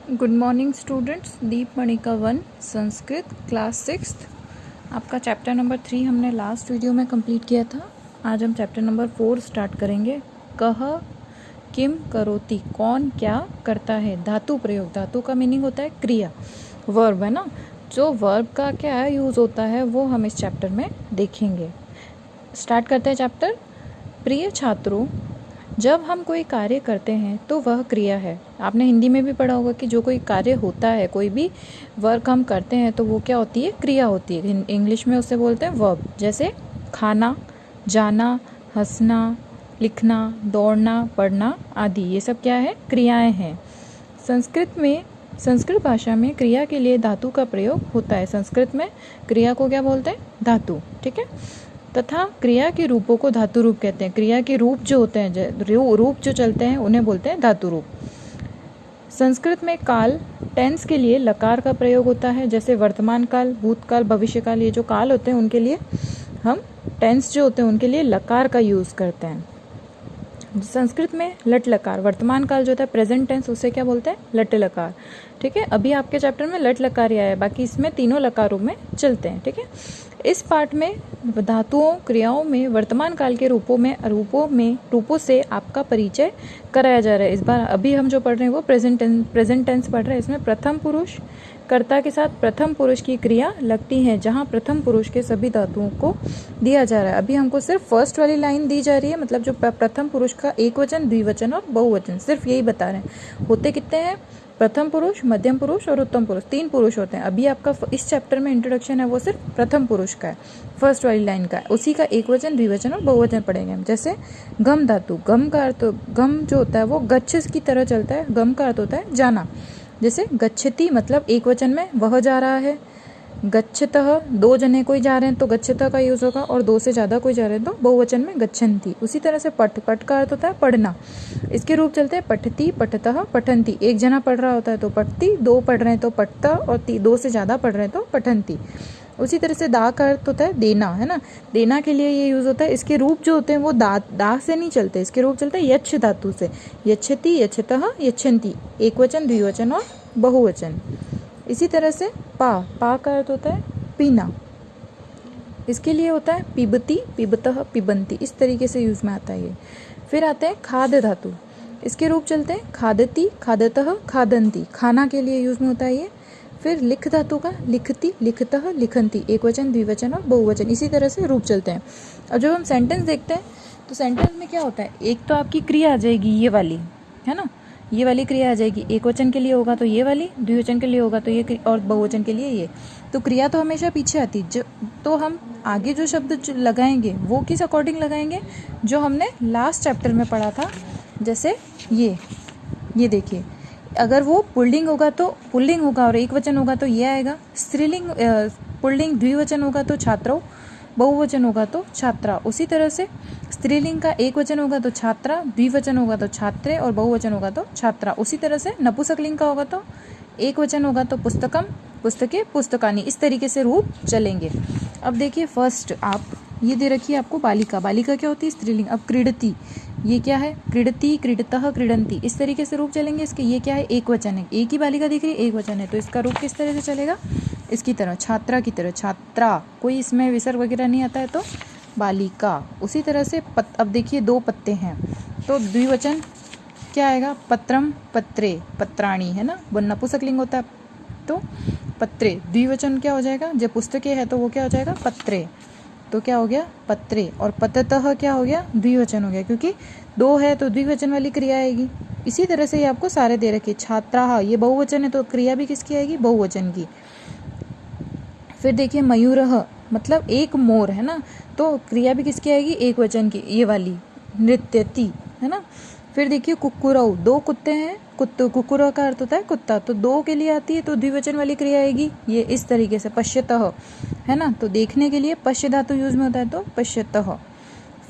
Good morning students. Deep Manika 1 Sanskrit class 6। आपका chapter number 3 हमने last video में कंप्लीट किया था। आज हम चैप्टर नंबर 4 स्टार्ट करेंगे। कह किम करोति, कौन क्या करता है। धातु प्रयोग, धातु का मीनिंग होता है क्रिया, वर्ब है ना। जो वर्ब का क्या यूज़ होता है वो हम इस चैप्टर में देखेंगे। स्टार्ट करते हैं चैप्टर। प्रिय छात्रों, जब हम कोई कार्य करते हैं तो वह क्रिया है। आपने हिंदी में भी पढ़ा होगा कि जो कोई कार्य होता है, कोई भी वर्क हम करते हैं तो वो क्या होती है, क्रिया होती है। इंग्लिश में उसे बोलते हैं वर्ब। जैसे खाना, जाना, हंसना, लिखना, दौड़ना, पढ़ना आदि, ये सब क्या है, क्रियाएं हैं। संस्कृत भाषा में क्रिया के लिए धातु का प्रयोग होता है। संस्कृत में क्रिया को क्या बोलते हैं, धातु। ठीक है। तथा क्रिया के रूपों को धातु रूप कहते हैं। क्रिया के रूप जो होते हैं, रूप जो चलते हैं, उन्हें बोलते हैं धातु रूप। संस्कृत में काल, टेंस के लिए लकार का प्रयोग होता है। जैसे वर्तमान काल, भूतकाल, भविष्यकाल, ये जो काल होते हैं उनके लिए हम टेंस जो होते हैं उनके लिए लकार का यूज़ करते हैं। संस्कृत में लट लकार, वर्तमान काल जो होता है प्रेजेंट टेंस, उसे क्या बोलते हैं, लट लकार। ठीक है। अभी आपके चैप्टर में लट लकार ही आया है, बाकी इसमें तीनों लकारों में चलते हैं। ठीक है। इस पाठ में धातुओं, क्रियाओं में वर्तमान काल के रूपों से आपका परिचय कराया जा रहा है। इस बार अभी हम जो पढ़ रहे हैं वो प्रेजेंट टेंस पढ़ रहे हैं। इसमें प्रथम पुरुष कर्ता के साथ प्रथम पुरुष की क्रिया लगती है, जहां प्रथम पुरुष के सभी धातुओं को दिया जा रहा है। अभी हमको सिर्फ फर्स्ट वाली लाइन दी जा रही है, मतलब जो प्रथम पुरुष का एक वचन, द्विवचन और बहुवचन, सिर्फ यही बता रहे हैं। होते कितने हैं, प्रथम पुरुष, मध्यम पुरुष और उत्तम पुरुष, 3 पुरुष होते हैं। अभी आपका इस चैप्टर में इंट्रोडक्शन है वो सिर्फ प्रथम पुरुष का है, फर्स्ट वाली लाइन का है। उसी का एक वचन, द्विवचन और बहुवचन पढ़ेंगे हम। जैसे गम धातु, गम का अर्थ, गम जो होता है वो गच्छ की तरह चलता है। गम का अर्थ होता है जाना। जैसे गच्छति मतलब एक वचन में वह जा रहा है। गच्छतः, 2 जने कोई जा रहे हैं तो गच्छतः का यूज होगा, और 2 से ज्यादा कोई जा रहे हैं तो बहुवचन में गच्छन्ति। उसी तरह से पठ, पठ का अर्थ होता है पढ़ना। इसके रूप चलते हैं पठति, पठतः, पठन्ति। एक जना पढ़ रहा होता है तो पठति, 2 पढ़ रहे हैं तो पठता, और 2 से ज्यादा पढ़ रहे हैं तो पठन्ति। उसी तरह से दा का अर्थ होता है देना, है ना। देना के लिए ये यूज होता है। इसके रूप जो होते हैं वो दा से नहीं चलते, इसके रूप चलते हैं यच्छ धातु से। यच्छति, यच्छतः, यच्छन्ति, एक वचन, द्विवचन और बहुवचन। इसी तरह से पा का अर्थ होता है पीना। इसके लिए होता है पिबती, पिबतः, पिबंती। इस तरीके से यूज में आता है ये। फिर आते हैं खाद्य धातु। इसके रूप चलते हैं खादती, खादतः, खादंती। खाना के लिए यूज में होता है ये। फिर लिख धातु का लिखती, लिखतः, लिखंती, एक वचन, द्विवचन और बहुवचन। इसी तरह से रूप चलते हैं। अब जब हम सेंटेंस देखते हैं तो सेंटेंस में क्या होता है, एक तो आपकी क्रिया आ जाएगी ये वाली, है ना, ये वाली क्रिया आ जाएगी। एक वचन के लिए होगा तो ये वाली, द्विवचन के लिए होगा तो ये, और बहुवचन के लिए ये। तो क्रिया तो हमेशा पीछे आती। तो हम आगे जो शब्द लगाएंगे वो किस अकॉर्डिंग लगाएंगे, जो हमने लास्ट चैप्टर में पढ़ा था। जैसे ये देखिए, अगर वो पुल्लिंग होगा तो पुल्लिंग होगा, और एक वचन होगा तो ये आएगा। स्त्रीलिंग, पुल्लिंग द्विवचन होगा तो छात्रौ, बहुवचन होगा तो छात्रा। उसी तरह से स्त्रीलिंग का एक वचन होगा तो छात्रा, द्विवचन होगा तो छात्रे, और बहुवचन होगा तो छात्रा। उसी तरह से नपुंसकलिंग का होगा तो एक वचन होगा तो पुस्तकम, पुस्तके, पुस्तकानी। इस तरीके से रूप चलेंगे। अब देखिए फर्स्ट, आप ये दे रखिए आपको बालिका। बालिका क्या होती है, स्त्रीलिंग। अब क्रीडती, ये क्या है, क्रीडती, क्रीडतः, क्रीडंती। इस तरीके से रूप चलेंगे इसके। ये क्या है, एक वचन है, एक ही बालिका दिख रही है, एक वचन है, तो इसका रूप किस तरह से चलेगा, इसकी तरह, छात्रा की तरह, छात्रा। कोई इसमें विसर्ग वगैरह नहीं आता है तो बालिका। उसी तरह से अब देखिए 2 पत्ते हैं तो द्विवचन क्या आएगा, पत्रम, पत्रे, पत्राणी, है ना। नपुंसकलिंग होता है तो पत्रे। द्विवचन क्या हो जाएगा, जब पुस्तकें है तो वो क्या हो जाएगा, पत्रे। तो क्या हो गया, पत्रे। और पततः क्या हो गया, द्विवचन हो गया, क्योंकि 2 है तो द्विवचन वाली क्रिया आएगी। इसी तरह से ये आपको सारे दे रखे। छात्रा, ये बहुवचन है तो क्रिया भी किसकी आएगी, बहुवचन की। फिर देखिए मयूरः, मतलब एक मोर, है ना, तो क्रिया भी किसकी आएगी, एक वचन की, ये वाली। नृत्यति, है ना। फिर देखिए कुक्कुरौ, 2 कुत्ते हैं, कुक्कुरौ का अर्थ होता है कुत्ता, तो 2 के लिए आती है तो द्विवचन वाली क्रिया आएगी, ये इस तरीके से। पश्यतः, है ना, तो देखने के लिए पश्य धातु यूज में होता है तो पश्यतः।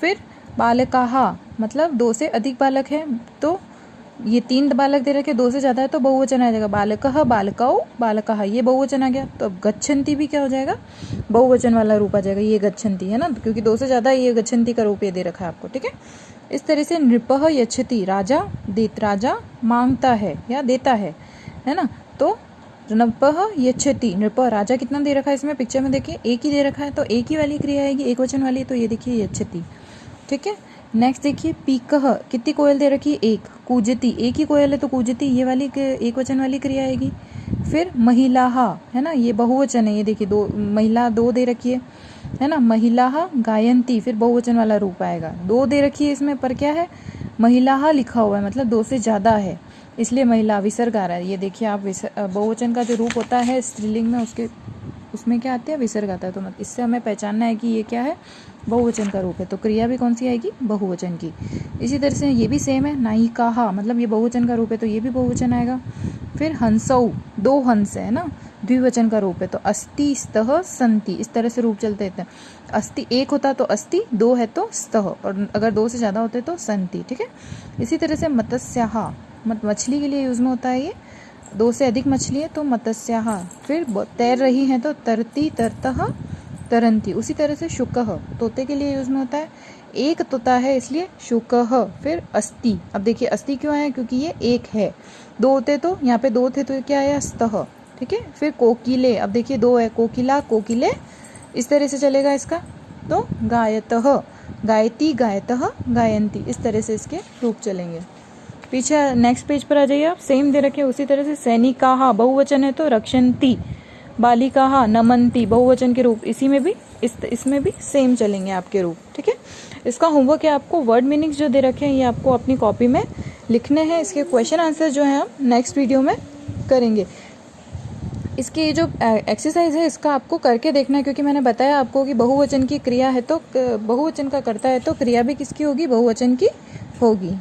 फिर बालकाः, मतलब 2 से अधिक बालक है तो ये 3 बालक दे रखे, 2 से ज्यादा है तो बहुवचन आ जाएगा। बालकः, बालकौ, बालकाः, ये बहुवचन आ गया। तो अब गच्छन्ति भी क्या हो जाएगा, बहुवचन वाला रूप आ जाएगा, ये गच्छन्ति, है ना, क्योंकि 2 से ज्यादा ये गच्छन्ति का रूप ये दे रखा है आपको। ठीक है। इस तरह से नृपः यच्छति, राजा मांगता है या देता है। है ना। तो नृपः यच्छति, नृप राजा कितना दे रखा है इसमें पिक्चर में देखिए, एक ही दे रखा है, तो एक ही वाली क्रिया आएगी, एक वचन वाली, तो ये देखिए यच्छति। ठीक है, नेक्स्ट देखिए पीकः, कितनी कोयल दे रखी है, एक। कूजति, एक ही कोयल है तो कूजति ये वाली एक वचन वाली क्रिया आएगी। फिर महिलाः, है ना, ये बहुवचन है, ये देखिए दो महिला दो दे रखी है ना। महिलाः गायन्ति, फिर बहुवचन वाला रूप आएगा। दो दे रखी है इसमें, पर क्या है, महिलाः लिखा हुआ है, मतलब दो से ज़्यादा है, इसलिए महिला विसर्ग आ रहा है। ये देखिए आप बहुवचन का जो रूप होता है स्त्रीलिंग में, उसमें क्या आते हैं, विसर्ग आता है। तो इससे हमें पहचानना है कि ये क्या है, बहुवचन का रूप है। तो क्रिया भी कौन सी आएगी, बहुवचन की। इसी तरह से ये भी सेम है, नायिकाः, मतलब ये बहुवचन का रूप है तो ये भी बहुवचन आएगा। फिर हंसौ, दो हंस है ना, द्विवचन का रूप है, तो अस्ति स्तः सन्ति, इस तरह से रूप चलते रहते हैं। अस्ति एक होता तो अस्ति, दो है तो स्तः, और अगर दो से ज़्यादा होते तो सन्ति। ठीक है, इसी तरह से मत्स्याः, मछली के लिए यूज़ में होता है ये, दो से अधिक मछली है तो मत्स्याः। फिर तैर रही हैं तो तरती तरतः तरंती। उसी तरह से शुकः, तोते के लिए यूज़ में होता है, एक तोता है इसलिए शुकः। फिर अस्ति, अब देखिए अस्ति क्यों आया, क्योंकि ये एक है, दो होते तो, यहाँ पे दो थे तो क्या आया, स्तः। ठीक है, फिर कोकिले, अब देखिए दो है, कोकिला कोकिले, इस तरह से चलेगा इसका। तो गायतः, गायती गायतः गायन्ति, इस तरह से इसके रूप चलेंगे। पीछे नेक्स्ट पेज पर आ जाइए आप, सेम दे रखे उसी तरह से। सैनिकाः बहुवचन है तो रक्षन्ति, बालिकाः नमन्ति, बहुवचन के रूप इसी में भी इसमें भी सेम चलेंगे आपके रूप। ठीक है, इसका होमवर्क है आपको वर्ड मीनिंग्स जो दे रखे हैं ये आपको अपनी कॉपी में लिखने हैं। इसके क्वेश्चन आंसर जो है हम नेक्स्ट वीडियो में करेंगे। इसकी जो एक्सरसाइज है इसका आपको करके देखना है, क्योंकि मैंने बताया आपको कि बहुवचन की क्रिया है तो बहुवचन का करता है तो क्रिया भी किसकी होगी, बहुवचन की होगी।